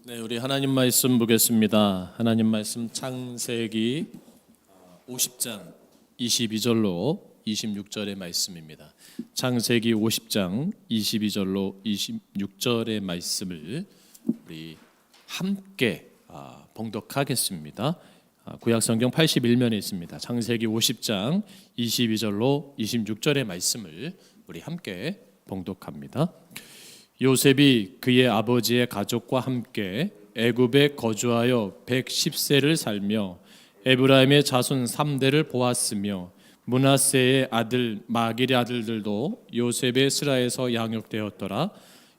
네, 우리 하나님 말씀 보겠습니다. 하나님 말씀 창세기 50장 22절로 26절의 말씀입니다. 창세기 50장 22절로 26절의 말씀을 우리 함께 봉독하겠습니다. 구약성경 81면에 있습니다. 창세기 50장 22절로 26절의 말씀을 우리 함께 봉독합니다. 요셉이 그의 아버지의 가족과 함께 애굽에 거주하여 110세를 살며 에브라임의 자손 3대를 보았으며 므낫세의 아들 마길의 아들들도 요셉의 스라에서 양육되었더라.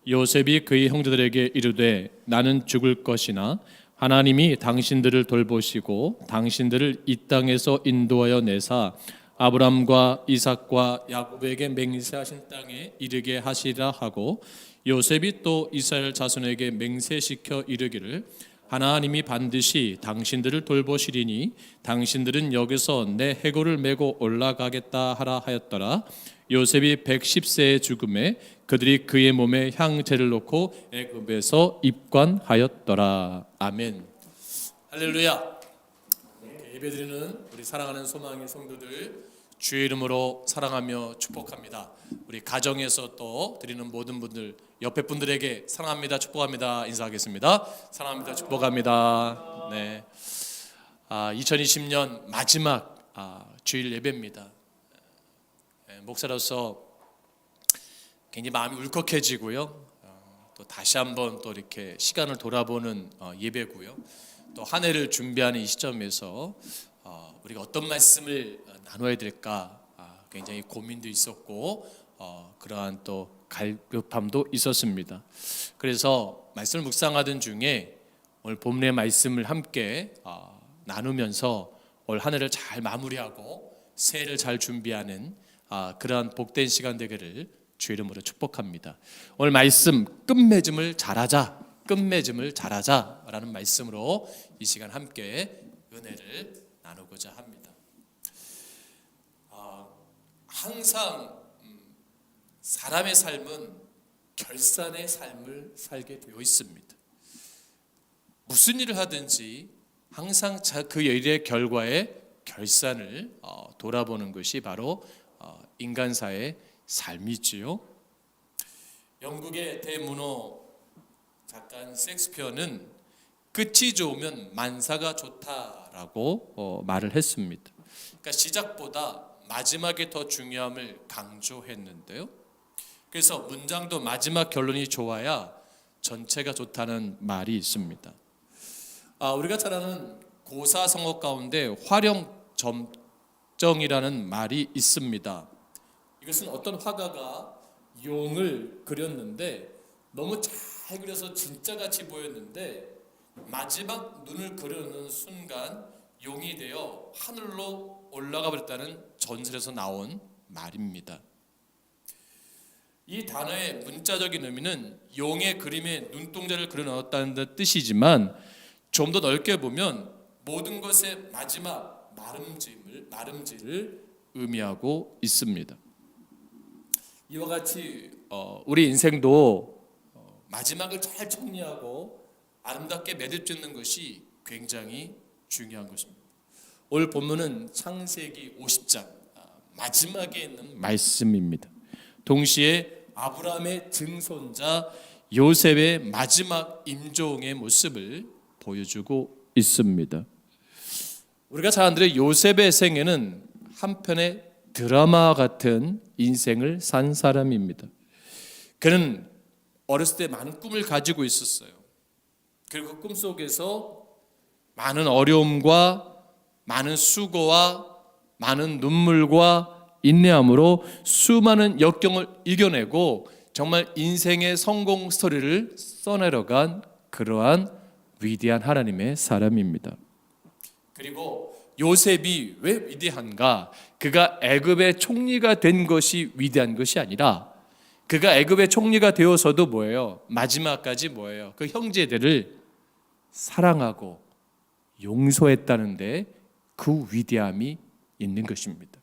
요셉이 그의 형제들에게 이르되 나는 죽을 것이나 하나님이 당신들을 돌보시고 당신들을 이 땅에서 인도하여 내사 아브람과 이삭과 야곱에게 맹세하신 땅에 이르게 하시라 하고, 요셉이 또 이스라엘 자손에게 맹세시켜 이르기를 하나님이 반드시 당신들을 돌보시리니 당신들은 여기서 내 해골을 메고 올라가겠다 하라 하였더라. 요셉이 110세의 죽음에 그들이 그의 몸에 향제를 놓고 애굽에서 입관하였더라. 아멘. 할렐루야. 예배드리는 우리 사랑하는 소망의 성도들 주의 이름으로 사랑하며 축복합니다. 우리 가정에서 또 드리는 모든 분들, 옆에 분들에게 사랑합니다, 축복합니다 인사하겠습니다. 사랑합니다, 축복합니다. 네, 2020년 마지막 주일 예배입니다. 목사로서 굉장히 마음이 울컥해지고요. 또 다시 한번 또 이렇게 시간을 돌아보는 예배고요. 또 한 해를 준비하는 이 시점에서 우리가 어떤 말씀을 나눠야 될까 굉장히 고민도 있었고 그러한 또 갈급함도 있었습니다. 그래서 말씀을 묵상하던 중에 오늘 본문의 말씀을 함께 나누면서 올 한 해를 잘 마무리하고 새해를 잘 준비하는 그러한 복된 시간 되기를 주의 이름으로 축복합니다. 오늘 말씀 끝맺음을 잘하자라는 말씀으로 이 시간 함께 은혜를 나누고자 합니다. 항상 사람의 삶은 결산의 삶을 살게 되어 있습니다. 무슨 일을 하든지 항상 그 일의 결과의 결산을 돌아보는 것이 바로 인간사의 삶이지요. 영국의 대문호 작가 셰익스피어는 끝이 좋으면 만사가 좋다라고 말을 했습니다. 그러니까 시작보다 마지막이 더 중요함을 강조했는데요. 그래서 문장도 마지막 결론이 좋아야 전체가 좋다는 말이 있습니다. 우리가 잘 아는 고사성어 가운데 활용점정이라는 말이 있습니다. 이것은 어떤 화가가 용을 그렸는데 너무 잘 그려서 진짜같이 보였는데 마지막 눈을 그려놓는 순간 용이 되어 하늘로 올라가 버렸다는 전설에서 나온 말입니다. 이 단어의 문자적인 의미는 용의 그림에 눈동자를 그려넣었다는 뜻이지만 좀 더 넓게 보면 모든 것의 마지막 마름짐을 의미하고 있습니다. 이와 같이 우리 인생도 마지막을 잘 정리하고 아름답게 매듭짓는 것이 굉장히 중요한 것입니다. 오늘 본문은 창세기 50장 마지막에 있는 말씀입니다. 동시에 아브라함의 증손자 요셉의 마지막 임종의 모습을 보여주고 있습니다. 우리가 잘 아는 요셉의 생애는 한편의 드라마 같은 인생을 산 사람입니다. 그는 어렸을 때 많은 꿈을 가지고 있었어요. 그리고 그 꿈 속에서 많은 어려움과 많은 수고와 많은 눈물과 인내함으로 수많은 역경을 이겨내고 정말 인생의 성공 스토리를 써내려간 그러한 위대한 하나님의 사람입니다. 그리고 요셉이 왜 위대한가? 그가 애굽의 총리가 된 것이 위대한 것이 아니라 그가 애굽의 총리가 되어서도 뭐예요? 마지막까지 뭐예요? 그 형제들을 사랑하고 용서했다는데 그 위대함이 있는 것입니다.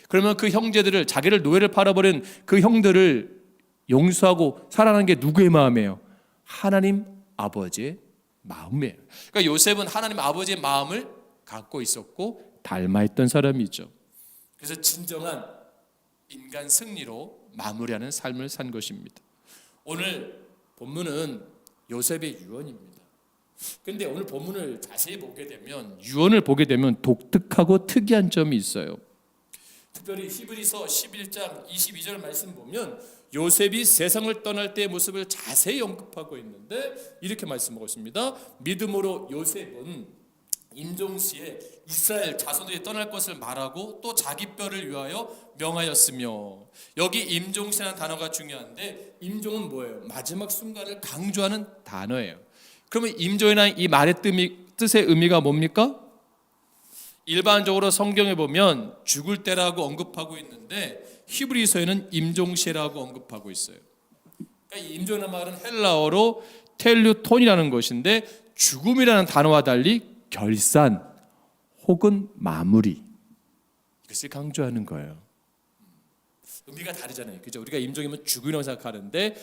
그러면 그 형제들을, 자기를 노예를 팔아버린 그 형들을 용서하고 사랑하는 게 누구의 마음이에요? 하나님 아버지의 마음이에요. 그러니까 요셉은 하나님 아버지의 마음을 갖고 있었고 닮아있던 사람이죠. 그래서 진정한 인간 승리로 마무리하는 삶을 산 것입니다. 오늘 본문은 요셉의 유언입니다. 그런데 오늘 본문을 자세히 보게 되면, 유언을 보게 되면 독특하고 특이한 점이 있어요. 특별히 히브리서 11장 22절 말씀 보면 요셉이 세상을 떠날 때의 모습을 자세히 언급하고 있는데 이렇게 말씀하고 있습니다. 믿음으로 요셉은 임종시에 이스라엘 자손들이 떠날 것을 말하고 또 자기 뼈를 위하여 명하였으며, 여기 임종시라는 단어가 중요한데 임종은 뭐예요? 마지막 순간을 강조하는 단어예요. 그러면 임종이라는 이 말의 뜻의 의미가 뭡니까? 일반적으로 성경에 보면 죽을 때라고 언급하고 있는데 히브리서에는 임종시라고 언급하고 있어요. 그러니까 이 임종이라는 말은 헬라어로 텔류톤이라는 것인데 죽음이라는 단어와 달리 결산 혹은 마무리, 이것을 강조하는 거예요. 의미가 다르잖아요, 그죠? 우리가 임종이면 죽음이라고 생각하는데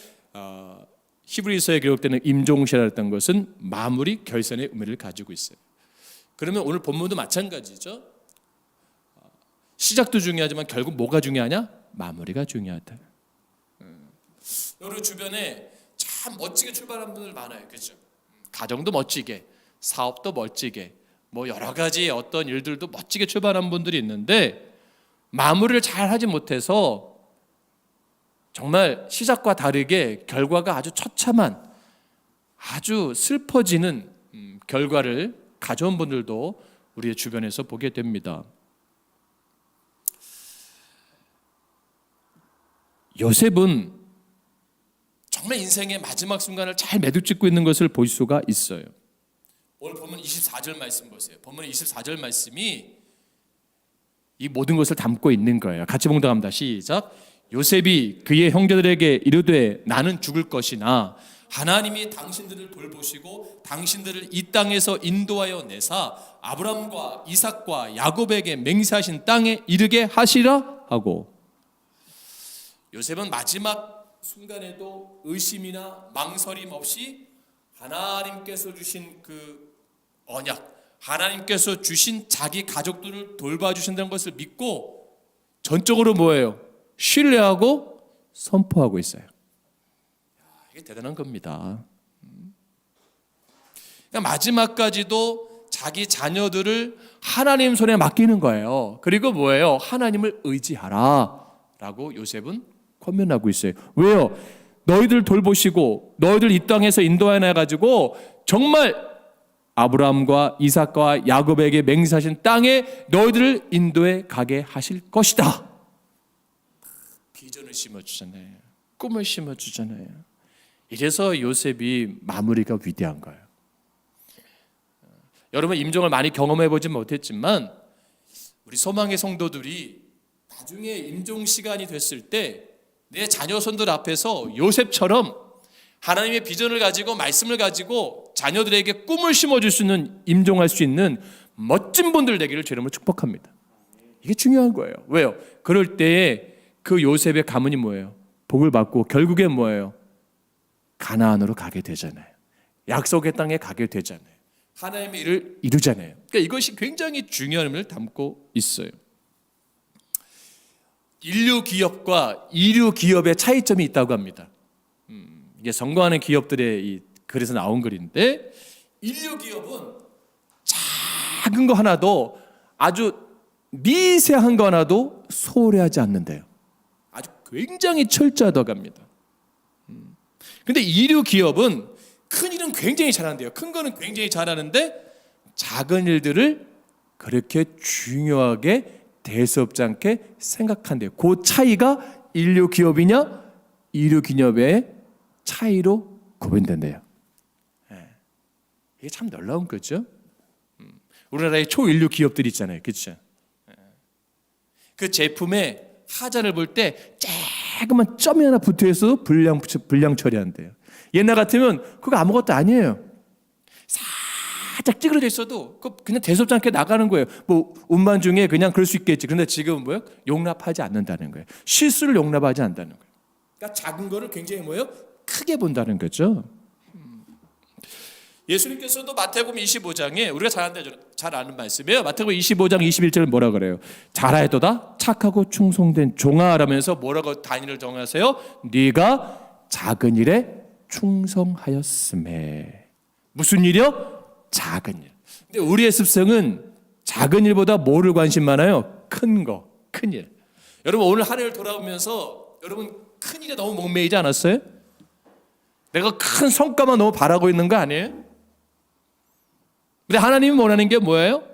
히브리서에 기록되는 임종시라 했던 것은 마무리, 결산의 의미를 가지고 있어요. 그러면 오늘 본문도 마찬가지죠. 시작도 중요하지만 결국 뭐가 중요하냐? 마무리가 중요하다. 여러분 주변에 참 멋지게 출발한 분들 많아요, 그죠? 가정도 멋지게, 사업도 멋지게, 뭐 여러 가지 어떤 일들도 멋지게 출발한 분들이 있는데 마무리를 잘 하지 못해서 정말 시작과 다르게 결과가 아주 처참한, 아주 슬퍼지는 결과를 가져온 분들도 우리의 주변에서 보게 됩니다. 요셉은 정말 인생의 마지막 순간을 잘 매듭짓고 있는 것을 볼 수가 있어요. 오늘 본문 24절 말씀 보세요. 본문 24절 말씀이 이 모든 것을 담고 있는 거예요. 같이 봉독합니다. 시작. 요셉이 그의 형제들에게 이르되 나는 죽을 것이나 하나님이 당신들을 돌보시고 당신들을 이 땅에서 인도하여 내사 아브람과 이삭과 야곱에게 맹세하신 땅에 이르게 하시라 하고, 요셉은 마지막 순간에도 의심이나 망설임 없이 하나님께서 주신 그 언약, 하나님께서 주신 자기 가족들을 돌봐주신다는 것을 믿고 전적으로 뭐예요? 신뢰하고 선포하고 있어요. 이게 대단한 겁니다. 그러니까 마지막까지도 자기 자녀들을 하나님 손에 맡기는 거예요. 그리고 뭐예요? 하나님을 의지하라 라고 요셉은 권면하고 있어요. 왜요? 너희들 돌보시고 너희들 이 땅에서 인도하여 가지고 정말 아브라함과 이삭과 야곱에게 맹세하신 땅에 너희들을 인도해 가게 하실 것이다. 비전을 심어주잖아요. 꿈을 심어주잖아요. 이래서 요셉이 마무리가 위대한 거예요. 여러분 임종을 많이 경험해보지 못했지만 우리 소망의 성도들이 나중에 임종 시간이 됐을 때 내 자녀손들 앞에서 요셉처럼 하나님의 비전을 가지고 말씀을 가지고 자녀들에게 꿈을 심어줄 수 있는, 임종할 수 있는 멋진 분들 되기를 주님으로 축복합니다. 이게 중요한 거예요. 왜요? 그럴 때에 그 요셉의 가문이 뭐예요? 복을 받고 결국엔 뭐예요? 가나안으로 가게 되잖아요. 약속의 땅에 가게 되잖아요. 하나님의 일을 이루잖아요. 그러니까 이것이 굉장히 중요한 의미를 담고 있어요. 인류 기업과 이류 기업의 차이점이 있다고 합니다. 이게 성공하는 기업들의 이 글에서 나온 글인데, 인류 기업은 작은 거 하나도, 아주 미세한 거 하나도 소홀해하지 않는데요. 아주 굉장히 철저하다고 합니다. 근데 이류 기업은 큰 일은 굉장히 잘하는데요. 큰 거는 굉장히 잘하는데 작은 일들을 그렇게 중요하게 대수롭지 않게 생각한대요. 그 차이가 인류 기업이냐 이류 기업의 차이로 구분된대요. 이게 참 놀라운 거죠. 우리나라에 초인류 기업들이 있잖아요, 그렇죠? 그 제품에 하자를 볼 때 조그만 점이 하나 붙어 있어도 불량 처리한대요. 옛날 같으면 그거 아무것도 아니에요. 살짝 찌그러져 있어도 그냥 대수롭지 않게 나가는 거예요. 뭐 운만 중에 그냥 그럴 수 있겠지. 그런데 지금은 뭐예요? 용납하지 않는다는 거예요. 실수를 용납하지 않는다는 거예요. 그러니까 작은 거를 굉장히 뭐예요? 크게 본다는 거죠. 예수님께서도 마태복음 25장에 우리가 잘 아는 말씀이에요. 마태복음 25장 21절을 뭐라 그래요? 잘하였도다 착하고 충성된 종아라면서 뭐라고 단위를 정하세요? 네가 작은 일에 충성하였음에. 무슨 일이요? 작은 일. 근데 우리의 습성은 작은 일보다 뭐를 관심 많아요? 큰 거, 큰 일. 여러분 오늘 한 해를 돌아오면서 여러분 큰 일에 너무 목매이지 않았어요? 내가 큰 성과만 너무 바라고 있는 거 아니에요? 근데 하나님이 원하는 게 뭐예요?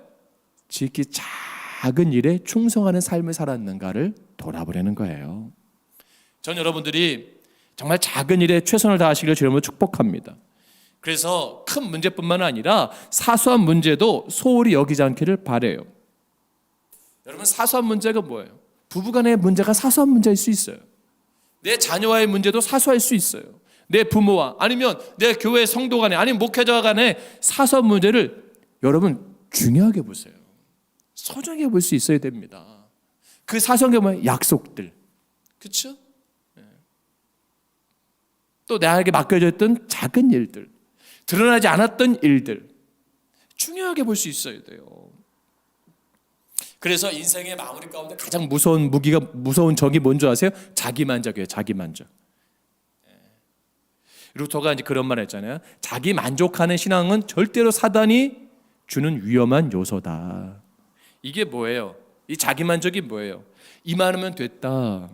지극히 작은 일에 충성하는 삶을 살았는가를 돌아보려는 거예요. 전 여러분들이 정말 작은 일에 최선을 다하시기를 주님으로 축복합니다. 그래서 큰 문제뿐만 아니라 사소한 문제도 소홀히 여기지 않기를 바라요. 여러분 사소한 문제가 뭐예요? 부부간의 문제가 사소한 문제일 수 있어요. 내 자녀와의 문제도 사소할 수 있어요. 내 부모와 아니면 내 교회 성도 간에 아니면 목회자 간의 사소한 문제를 여러분 중요하게 보세요. 소중하게 볼 수 있어야 됩니다. 그 사소한 게 뭐예요? 약속들. 그렇죠? 또 나에게 맡겨져 있던 작은 일들, 드러나지 않았던 일들 중요하게 볼 수 있어야 돼요. 그래서 인생의 마무리 가운데 가장 무서운 적이 뭔지 아세요? 자기만족이에요. 자기만족. 루터가 이제 그런 말 했잖아요. 자기 만족하는 신앙은 절대로 사단이 주는 위험한 요소다. 이게 뭐예요? 이 자기 만족이 뭐예요? 이만하면 됐다.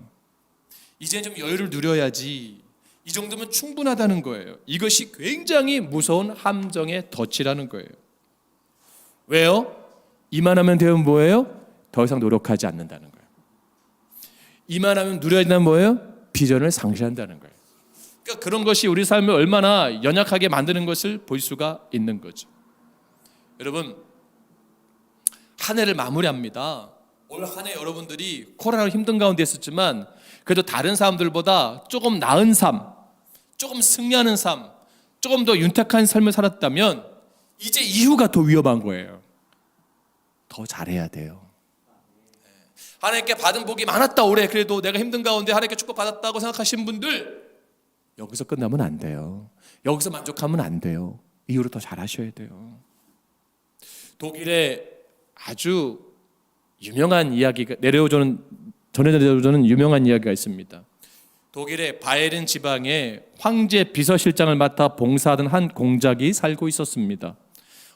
이제 좀 여유를 누려야지. 이 정도면 충분하다는 거예요. 이것이 굉장히 무서운 함정의 덫이라는 거예요. 왜요? 이만하면 되면 뭐예요? 더 이상 노력하지 않는다는 거예요. 이만하면 누려야 된다는 뭐예요? 비전을 상실한다는 거예요. 그러니까 그런 것이 우리 삶을 얼마나 연약하게 만드는 것을 볼 수가 있는 거죠. 여러분 한 해를 마무리합니다. 올 한 해 여러분들이 코로나로 힘든 가운데 있었지만 그래도 다른 사람들보다 조금 나은 삶, 조금 승리하는 삶, 조금 더 윤택한 삶을 살았다면 이제 이후가 더 위험한 거예요. 더 잘해야 돼요. 하나님께 받은 복이 많았다 올해. 그래도 내가 힘든 가운데 하나님께 축복받았다고 생각하시는 분들 여기서 끝나면 안 돼요. 여기서 만족하면 안 돼요. 이후로 더 잘하셔야 돼요. 독일에 아주 유명한 이야기가 전해져오는 유명한 이야기가 있습니다. 독일의 바이에른 지방에 황제 비서실장을 맡아 봉사하던 한 공작이 살고 있었습니다.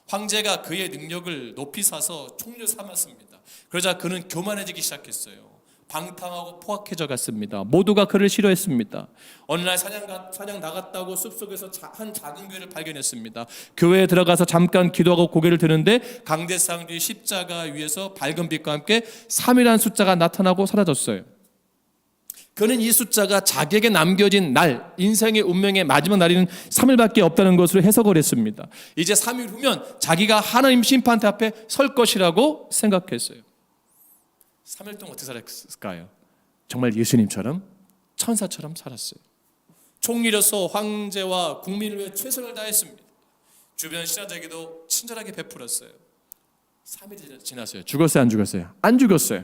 황제가 그의 능력을 높이 사서 총리를 삼았습니다. 그러자 그는 교만해지기 시작했어요. 방탕하고 포악해져 갔습니다. 모두가 그를 싫어했습니다. 어느 날 사냥 나갔다고 숲속에서 한 작은 교회를 발견했습니다. 교회에 들어가서 잠깐 기도하고 고개를 드는데 강대상 뒤 십자가 위에서 밝은 빛과 함께 3이라는 숫자가 나타나고 사라졌어요. 그는 이 숫자가 자기에게 남겨진 날, 인생의 운명의 마지막 날에는 3일밖에 없다는 것으로 해석을 했습니다. 이제 3일 후면 자기가 하나님 심판대 앞에 설 것이라고 생각했어요. 3일 동안 어떻게 살았을까요? 정말 예수님처럼 천사처럼 살았어요. 총리로서 황제와 국민을 위해 최선을 다했습니다. 주변 신하들에게도 친절하게 베풀었어요. 3일이 지났어요. 죽었어요? 안 죽었어요? 안 죽었어요.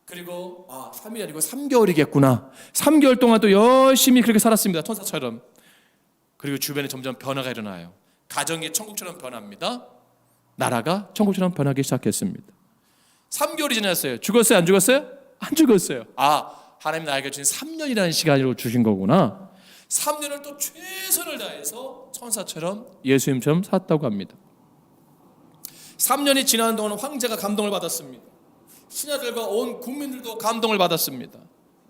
그리고 3일이 아니고 3개월이겠구나. 3개월 동안 또 열심히 그렇게 살았습니다. 천사처럼. 그리고 주변에 점점 변화가 일어나요. 가정이 천국처럼 변합니다. 나라가 천국처럼 변하기 시작했습니다. 3개월이 지났어요. 죽었어요? 안 죽었어요? 안 죽었어요. 하나님 나에게 주신 3년이라는 시간으로 주신 거구나. 3년을 또 최선을 다해서 천사처럼 예수님처럼 살았다고 합니다. 3년이 지나는 동안 황제가 감동을 받았습니다. 신하들과 온 국민들도 감동을 받았습니다.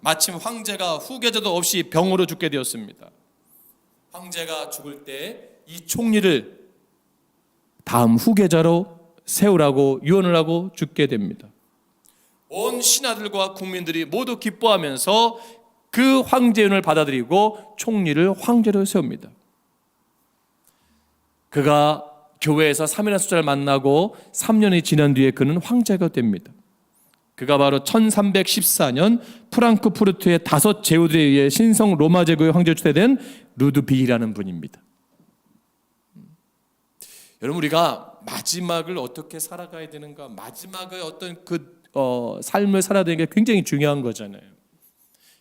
마침 황제가 후계자도 없이 병으로 죽게 되었습니다. 황제가 죽을 때 이 총리를 다음 후계자로 세우라고 유언을 하고 죽게 됩니다. 온 신하들과 국민들이 모두 기뻐하면서 그 황제윤을 받아들이고 총리를 황제로 세웁니다. 그가 교회에서 3이라는 숫자를 만나고 3년이 지난 뒤에 그는 황제가 됩니다. 그가 바로 1314년 프랑크푸르트의 5 제후들에 의해 신성 로마 제국의 황제로 추대된 루드비히라는 분입니다. 여러분 우리가 마지막을 어떻게 살아가야 되는가, 마지막의 어떤 삶을 살아야 되는 게 굉장히 중요한 거잖아요.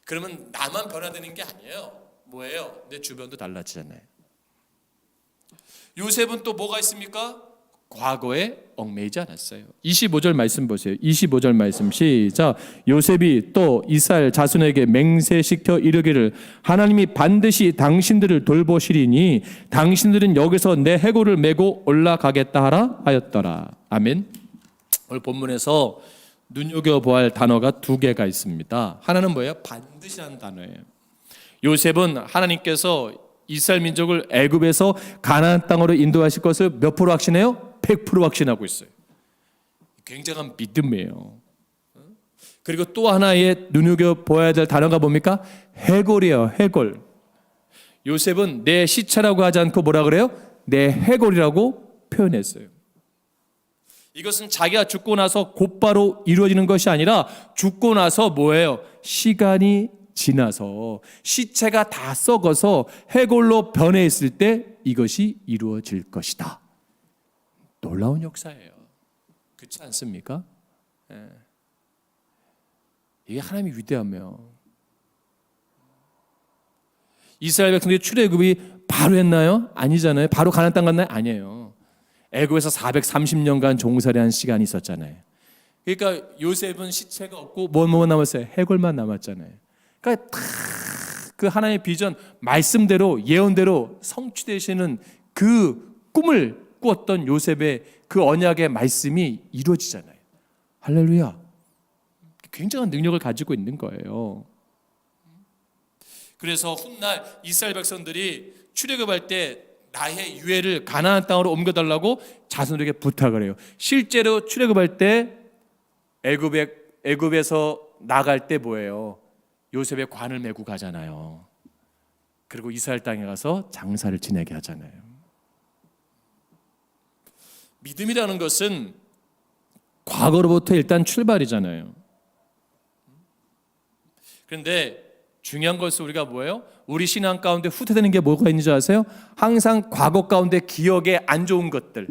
그러면 나만 변화되는 게 아니에요. 뭐예요? 내 주변도 달라지잖아요. 요셉은 또 뭐가 있습니까? 과거에 얽매이지 않았어요. 25절 말씀 보세요. 25절 말씀 시작. 요셉이 또 이스라엘 자손에게 맹세시켜 이르기를 하나님이 반드시 당신들을 돌보시리니 당신들은 여기서 내 해골을 메고 올라가겠다 하라 하였더라. 아멘. 오늘 본문에서 눈여겨보아야 할 단어가 두 개가 있습니다. 하나는 뭐예요? 반드시라는 단어예요. 요셉은 하나님께서 이스라엘 민족을 애굽에서 가나안 땅으로 인도하실 것을 몇 프로 확신해요? 100% 확신하고 있어요. 굉장한 믿음이에요. 그리고 또 하나의 눈여겨보아야 될 단어가 뭡니까? 해골이에요. 해골. 요셉은 내 시체라고 하지 않고 뭐라 그래요? 내 해골이라고 표현했어요. 이것은 자기가 죽고 나서 곧바로 이루어지는 것이 아니라 죽고 나서 뭐예요? 시간이 지나서 시체가 다 썩어서 해골로 변해 있을 때 이것이 이루어질 것이다. 놀라운 역사예요. 그렇지 않습니까? 예. 이게 하나님의 위대하며 이스라엘 백성들이 출애굽이 바로 했나요? 아니잖아요. 바로 가나안 땅 갔나요? 아니에요. 애굽에서 430년간 종살이한 시간이 있었잖아요. 그러니까 요셉은 시체가 없고 뭐 남았어요? 해골만 남았잖아요. 그러니까 그 하나님의 비전 말씀대로 예언대로 성취되시는 그 꿈을 꾸었던 요셉의 그 언약의 말씀이 이루어지잖아요. 할렐루야. 굉장한 능력을 가지고 있는 거예요. 그래서 훗날 이스라엘 백성들이 출애굽할 때 나의 유해를 가나안 땅으로 옮겨달라고 자손들에게 부탁을 해요. 실제로 출애굽할 때 애굽에서 나갈 때 뭐예요? 요셉의 관을 메고 가잖아요. 그리고 이스라엘 땅에 가서 장사를 지내게 하잖아요. 믿음이라는 것은 과거로부터 일단 출발이잖아요. 그런데 중요한 것은 우리가 뭐예요? 우리 신앙 가운데 후퇴되는 게 뭐가 있는지 아세요? 항상 과거 가운데 기억에 안 좋은 것들,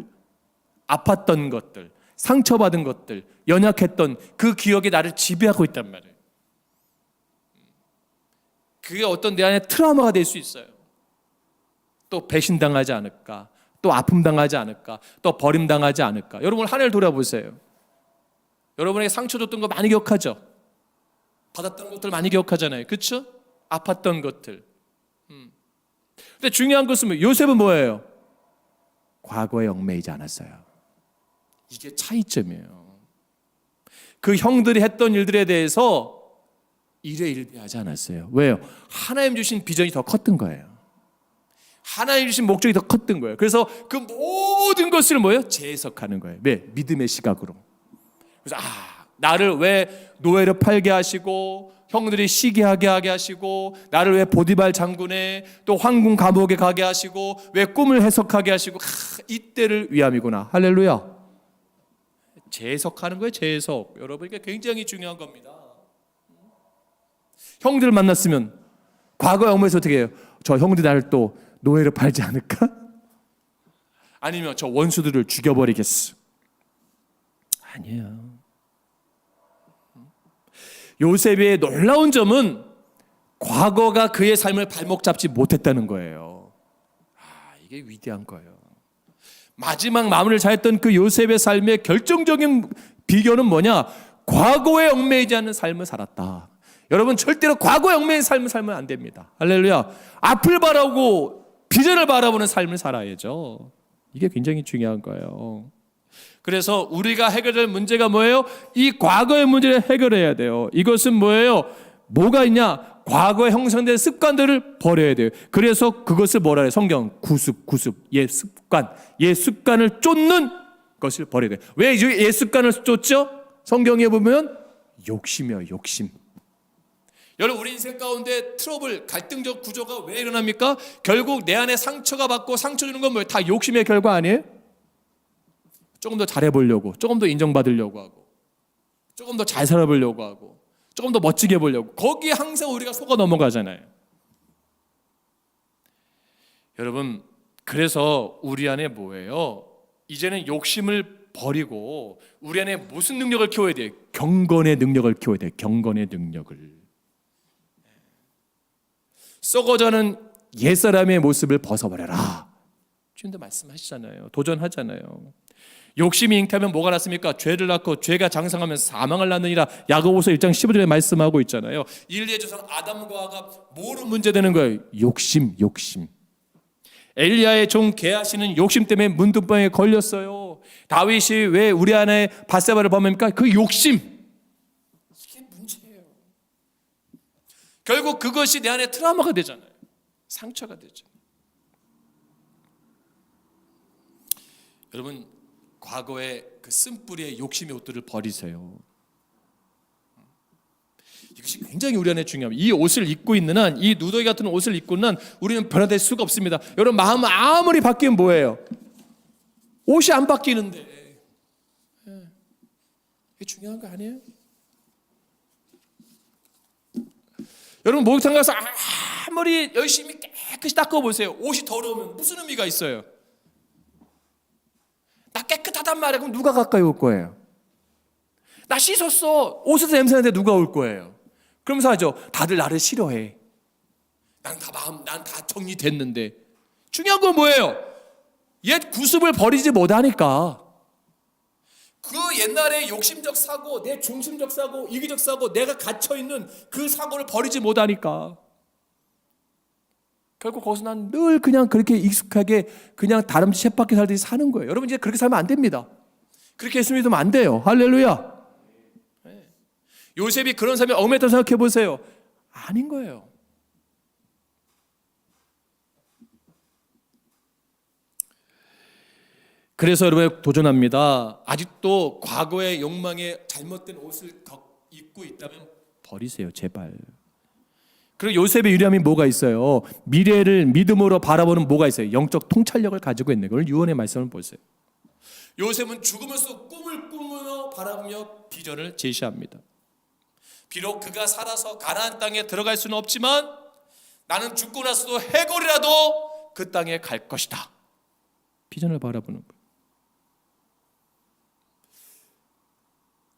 아팠던 것들, 상처받은 것들, 연약했던 그 기억이 나를 지배하고 있단 말이에요. 그게 어떤 내 안에 트라우마가 될 수 있어요. 또 배신당하지 않을까, 또 아픔당하지 않을까, 또 버림당하지 않을까. 여러분 한 해를 돌아보세요. 여러분에게 상처 줬던 거 많이 기억하죠? 받았던 것들 많이 기억하잖아요. 그렇죠? 아팠던 것들. 근데 중요한 것은 요셉은 뭐예요? 과거에 얽매이지 않았어요. 이게 차이점이에요. 그 형들이 했던 일들에 대해서 일회일비하지 않았어요. 왜요? 하나님 주신 비전이 더 컸던 거예요. 하나님 주신 목적이 더 컸던 거예요. 그래서 그 모든 것을 뭐예요? 재해석하는 거예요. 왜? 믿음의 시각으로. 그래서 나를 왜 노예로 팔게 하시고 형들이 시기하게 하게 하시고 나를 왜 보디발 장군에 또 황궁 감옥에 가게 하시고 왜 꿈을 해석하게 하시고 이때를 위함이구나. 할렐루야. 재해석하는 거예요. 재해석. 여러분 이게 굉장히 중요한 겁니다. 형들 만났으면 과거에 얽매여서 어떻게 해요? 저 형들이 나를 또 노예로 팔지 않을까? 아니면 저 원수들을 죽여버리겠어. 아니에요. 요셉의 놀라운 점은 과거가 그의 삶을 발목 잡지 못했다는 거예요. 이게 위대한 거예요. 마지막 마무리를 잘했던 그 요셉의 삶의 결정적인 비결은 뭐냐? 과거에 얽매이지 않는 삶을 살았다. 여러분 절대로 과거에 얽매인 삶을 살면 안 됩니다. 할렐루야. 앞을 바라고 비전을 바라보는 삶을 살아야죠. 이게 굉장히 중요한 거예요. 그래서 우리가 해결할 문제가 뭐예요? 이 과거의 문제를 해결해야 돼요. 이것은 뭐예요? 뭐가 있냐? 과거에 형성된 습관들을 버려야 돼요. 그래서 그것을 뭐라 해요? 성경 구습, 옛 습관을 쫓는 것을 버려야 돼요. 왜 옛 습관을 쫓죠? 성경에 보면 욕심이에요. 욕심. 여러분 우리 인생 가운데 트러블, 갈등적 구조가 왜 일어납니까? 결국 내 안에 상처가 받고 상처 주는 건 뭐예요? 다 욕심의 결과 아니에요? 조금 더 잘해보려고, 조금 더 인정받으려고 하고, 조금 더 잘 살아보려고 하고, 조금 더 멋지게 보려고. 거기에 항상 우리가 속아 넘어가잖아요. 여러분 그래서 우리 안에 뭐예요? 이제는 욕심을 버리고 우리 안에 무슨 능력을 키워야 돼요? 경건의 능력을 키워야 돼요. 경건의 능력을. 썩어가는 옛사람의 모습을 벗어버려라. 주님도 말씀하시잖아요. 도전하잖아요. 욕심이 잉태하면 뭐가 났습니까? 죄를 낳고 죄가 장성하면 사망을 낳느니라. 야고보서 1장 15절에 말씀하고 있잖아요. 인류의 조상 아담과 하와가 뭐로 문제되는 거예요? 욕심. 엘리야의 종 게하시는 욕심 때문에 문둥병에 걸렸어요. 다윗이 왜 우리 안에 밧세바를 범합니까? 그 욕심. 이게 문제예요. 결국 그것이 내 안에 트라우마가 되잖아요. 상처가 되죠. 여러분, 과거의 그 쓴뿌리의 욕심의 옷들을 버리세요. 이것이 굉장히 우리 안에 중요합니다. 이 옷을 입고 있는 한, 이 누더기 같은 옷을 입고 있는 한 우리는 변화될 수가 없습니다. 여러분, 마음은 아무리 바뀌면 뭐예요? 옷이 안 바뀌는데. 이게 중요한 거 아니에요? 여러분, 목욕탕 가서 아무리 열심히 깨끗이 닦아보세요. 옷이 더러우면 무슨 의미가 있어요? 나 깨끗하단 말이야. 그럼 누가 가까이 올 거예요? 나 씻었어. 옷에서 냄새 나는데 누가 올 거예요? 그러면서 하죠. 다들 나를 싫어해. 난 다 정리됐는데. 중요한 건 뭐예요? 옛 구습을 버리지 못하니까. 그 옛날의 욕심적 사고, 내 중심적 사고, 이기적 사고, 내가 갇혀있는 그 사고를 버리지 못하니까. 결국 거기서 난 늘 그냥 그렇게 익숙하게 그냥 다람쥐 쳇바퀴 살듯이 사는 거예요. 여러분, 이제 그렇게 살면 안 됩니다. 그렇게 예수 믿으면 안 돼요. 할렐루야. 요셉이 그런 삶에 얽매였다고 생각해 보세요. 아닌 거예요. 그래서 여러분 도전합니다. 아직도 과거의 욕망에 잘못된 옷을 입고 있다면 버리세요, 제발. 그리고 요셉의 유리함이 뭐가 있어요? 미래를 믿음으로 바라보는 뭐가 있어요? 영적 통찰력을 가지고 있는 걸 유언의 말씀을 보세요. 요셉은 죽으면서 꿈을 꾸며 바라보며 비전을 제시합니다. 비록 그가 살아서 가나안 땅에 들어갈 수는 없지만 나는 죽고 나서도 해골이라도 그 땅에 갈 것이다. 비전을 바라보는 거예요.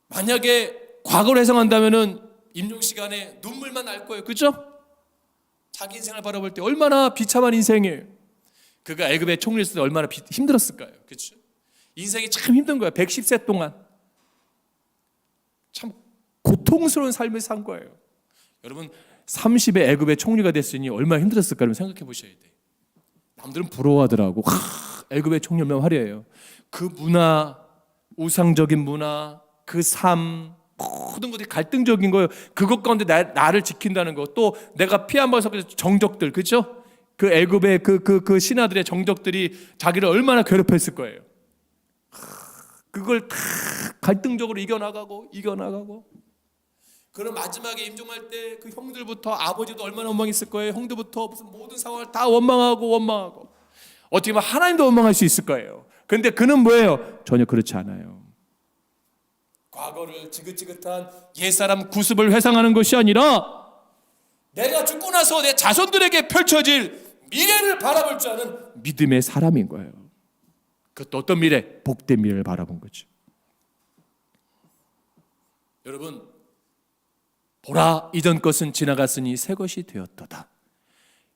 만약에 과거를 회상한다면은 임종 시간에 눈물만 날 거예요. 그렇죠? 자기 인생을 바라볼 때 얼마나 비참한 인생이에요. 그가 애굽의 총리를 쓸 때 얼마나 힘들었을까요? 그렇죠? 인생이 참 힘든 거예요. 110세 동안 참 고통스러운 삶을 산 거예요. 여러분, 30의 애굽의 총리가 됐으니 얼마나 힘들었을까 생각해 보셔야 돼요. 남들은 부러워하더라고. 애굽의 총리 얼마나 화려해요. 그 문화, 우상적인 문화, 그 삶, 모든 것이 갈등적인 거예요. 그것 가운데 나를 지킨다는 것, 또 내가 피 한 번 섞여서 정적들, 그렇죠? 그 애굽의 그 신하들의 정적들이 자기를 얼마나 괴롭혔을 거예요. 그걸 다 갈등적으로 이겨나가고 그런 마지막에 임종할 때 그 형들부터 아버지도 얼마나 원망했을 거예요. 형들부터 무슨 모든 상황을 다 원망하고 어떻게 보면 하나님도 원망할 수 있을 거예요. 그런데 그는 뭐예요? 전혀 그렇지 않아요. 과거를 지긋지긋한 옛사람 구습을 회상하는 것이 아니라 내가 죽고 나서 내 자손들에게 펼쳐질 미래를 바라볼 줄 아는 믿음의 사람인 거예요. 그것도 어떤 미래? 복된 미래를 바라본 거죠. 여러분, 보라, 이전 것은 지나갔으니 새 것이 되었도다.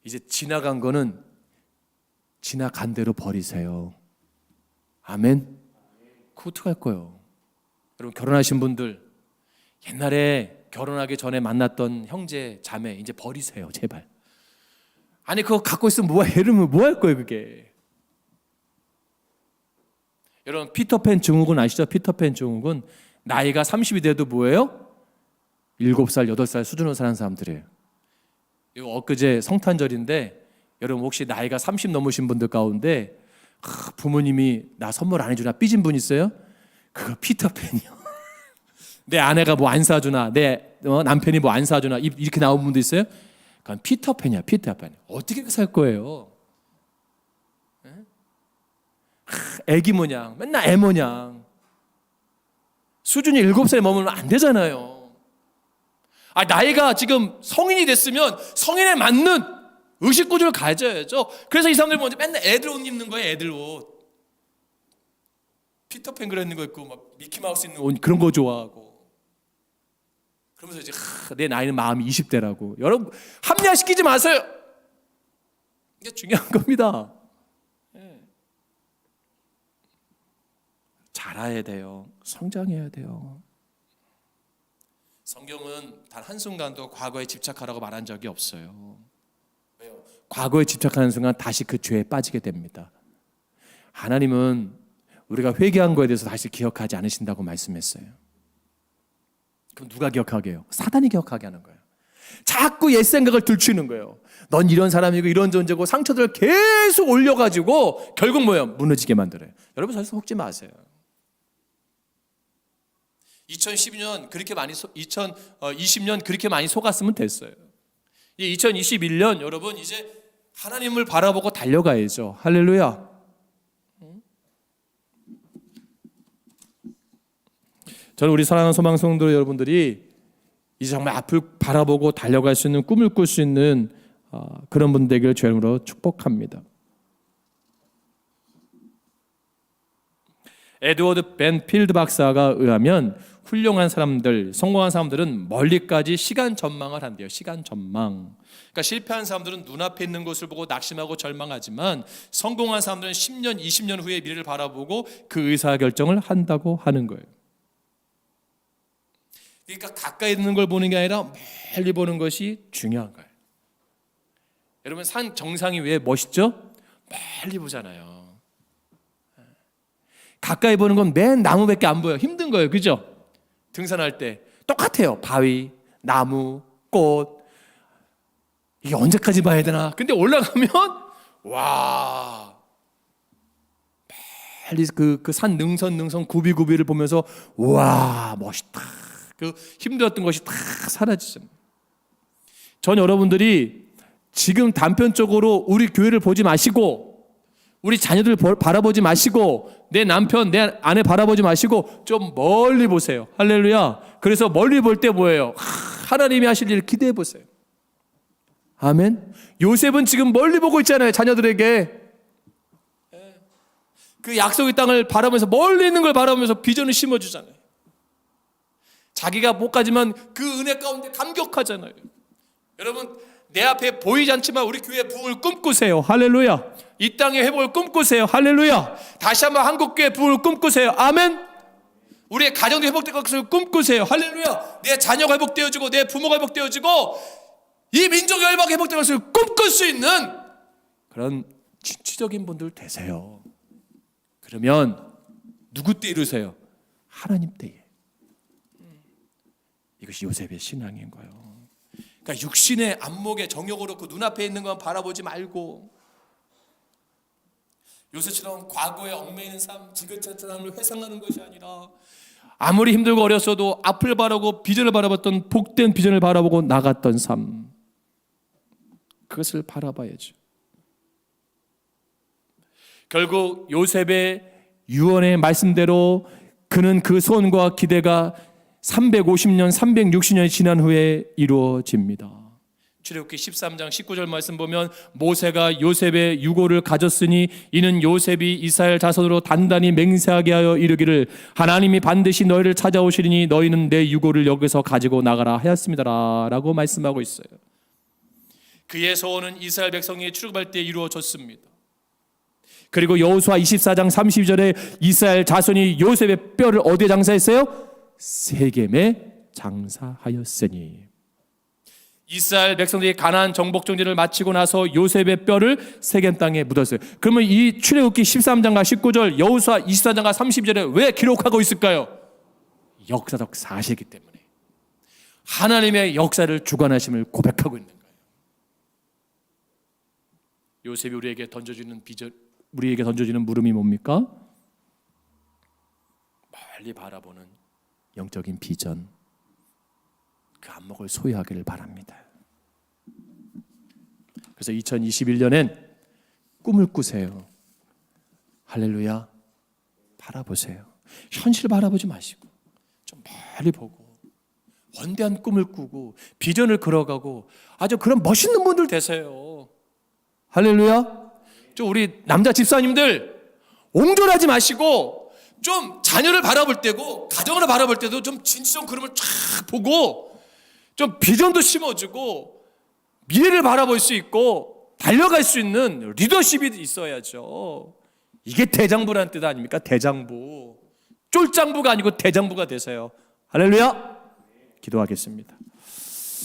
이제 지나간 거는 지나간 대로 버리세요. 아멘. 그거 어떡할 거예요? 여러분, 결혼하신 분들 옛날에 결혼하기 전에 만났던 형제 자매 이제 버리세요, 제발. 아니, 그거 갖고 있으면 뭐 할 거예요, 그게? 여러분, 피터팬 증후군 아시죠? 피터팬 증후군. 나이가 30이 돼도 뭐예요? 7살, 8살 수준으로 사는 사람들이에요. 이거 엊그제 성탄절인데 여러분, 혹시 나이가 30 넘으신 분들 가운데 부모님이 나 선물 안 해주나 삐진 분 있어요? 그거 피터팬이요. 내 아내가 뭐 안 사주나, 내 남편이 뭐 안 사주나 이렇게 나온 분도 있어요? 그건 피터팬이야, 피터팬. 어떻게 살 거예요? 애기 모양, 맨날 애 모양. 수준이 7살에 머물면 안 되잖아요. 나이가 지금 성인이 됐으면 성인에 맞는 의식구조를 가져야죠. 그래서 이 사람들 먼저 맨날 애들 옷 입는 거예요, 애들 옷. 피터팬 그려 있는 거 있고 막 미키마우스 있는 옷 그런 거 좋아하고. 그러면서 이제 내 나이는 마음이 20대라고. 여러분, 합리화시키지 마세요. 이게 중요한 겁니다. 자라야 돼요. 성장해야 돼요. 성경은 단 한순간도 과거에 집착하라고 말한 적이 없어요. 왜요? 과거에 집착하는 순간 다시 그 죄에 빠지게 됩니다. 하나님은 우리가 회개한 거에 대해서 다시 기억하지 않으신다고 말씀했어요. 그럼 누가 기억하게 해요? 사단이 기억하게 하는 거예요. 자꾸 옛 생각을 들추는 거예요. 넌 이런 사람이고 이런 존재고 상처들을 계속 올려가지고 결국 뭐예요? 무너지게 만들어요. 여러분 절대 속지 마세요. 2020년 그렇게 많이 속았으면 됐어요. 2021년 여러분 이제 하나님을 바라보고 달려가야죠. 할렐루야. 저는 우리 사랑하는 소망성도 여러분들이 이제 정말 앞을 바라보고 달려갈 수 있는 꿈을 꿀 수 있는 그런 분 되기를 주의 이름으로 축복합니다. 에드워드 벤 필드 박사가 의하면 훌륭한 사람들, 성공한 사람들은 멀리까지 시간 전망을 한대요. 시간 전망. 그러니까 실패한 사람들은 눈앞에 있는 것을 보고 낙심하고 절망하지만 성공한 사람들은 10년, 20년 후의 미래를 바라보고 그 의사결정을 한다고 하는 거예요. 그러니까 가까이 있는 걸 보는 게 아니라 멀리 보는 것이 중요한 거예요. 여러분 산 정상이 왜 멋있죠? 멀리 보잖아요. 가까이 보는 건 맨 나무밖에 안 보여요. 힘든 거예요. 그죠? 등산할 때 똑같아요. 바위, 나무, 꽃. 이게 언제까지 봐야 되나? 근데 올라가면 와 빨리 그 산 능선 구비구비를 보면서 와 멋있다. 그 힘들었던 것이 다 사라지잖아요. 전 여러분들이 지금 단편적으로 우리 교회를 보지 마시고 우리 자녀들 바라보지 마시고 내 남편, 내 아내 바라보지 마시고 좀 멀리 보세요. 할렐루야. 그래서 멀리 볼 때 뭐예요? 하나님이 하실 일을 기대해 보세요. 아멘. 요셉은 지금 멀리 보고 있잖아요. 자녀들에게. 그 약속의 땅을 바라보면서 멀리 있는 걸 바라보면서 비전을 심어주잖아요. 자기가 못 가지만 그 은혜 가운데 감격하잖아요. 여러분 내 앞에 보이지 않지만 우리 교회 부흥을 꿈꾸세요. 할렐루야. 이 땅의 회복을 꿈꾸세요. 할렐루야. 다시 한번 한국교회 부흥을 꿈꾸세요. 아멘. 우리의 가정도 회복될 것을 꿈꾸세요. 할렐루야. 내 자녀가 회복되어지고 내 부모가 회복되어지고 이 민족의 열방이 회복될 것을 꿈꿀 수 있는 그런 진취적인 분들 되세요. 그러면 누구 때 이루세요? 하나님 때에. 이것이 요셉의 신앙인 거예요. 그러니까 육신의 안목의 정욕으로 그 눈앞에 있는 건 바라보지 말고 요셉처럼 과거에 얽매이는 삶, 지긋지긋한 삶을 회상하는 것이 아니라 아무리 힘들고 어렸어도 앞을 바라보고 비전을 바라봤던 복된 비전을 바라보고 나갔던 삶, 그것을 바라봐야죠. 결국 요셉의 유언의 말씀대로 그는 그 소원과 기대가 350년, 360년이 지난 후에 이루어집니다. 출애굽기 13장 19절 말씀 보면 모세가 요셉의 유고를 가졌으니 이는 요셉이 이스라엘 자손으로 단단히 맹세하게 하여 이르기를 하나님이 반드시 너희를 찾아오시리니 너희는 내 유고를 여기서 가지고 나가라 하였습니다 라고 말씀하고 있어요. 그의 소원은 이스라엘 백성이 출애굽할 때 이루어졌습니다. 그리고 여호수아 24장 32절에 이스라엘 자손이 요셉의 뼈를 어디에 장사했어요? 세겜에 장사하였으니. 이스라엘 백성들이 가나안 정복 정전을 마치고 나서 요셉의 뼈를 세겜 땅에 묻었어요. 그러면 이 출애굽기 13장과 19절, 여호수아 24장과 30절에 왜 기록하고 있을까요? 역사적 사실이기 때문에. 하나님의 역사를 주관하심을 고백하고 있는 거예요. 요셉이 우리에게 던져주는 비전, 우리에게 던져지는 물음이 뭡니까? 멀리 바라보는 영적인 비전, 그 안목을 소유하기를 바랍니다. 그래서 2021년엔 꿈을 꾸세요. 할렐루야. 바라보세요. 현실 바라보지 마시고 좀 멀리 보고 원대한 꿈을 꾸고 비전을 걸어가고 아주 그런 멋있는 분들 되세요. 할렐루야. 좀 우리 남자 집사님들 옹졸하지 마시고 좀 자녀를 바라볼 때고 가정을 바라볼 때도 좀 진취적 그림을 쫙 보고 좀 비전도 심어주고 미래를 바라볼 수 있고 달려갈 수 있는 리더십이 있어야죠. 이게 대장부라는 뜻 아닙니까? 대장부. 쫄장부가 아니고 대장부가 되세요. 할렐루야. 기도하겠습니다.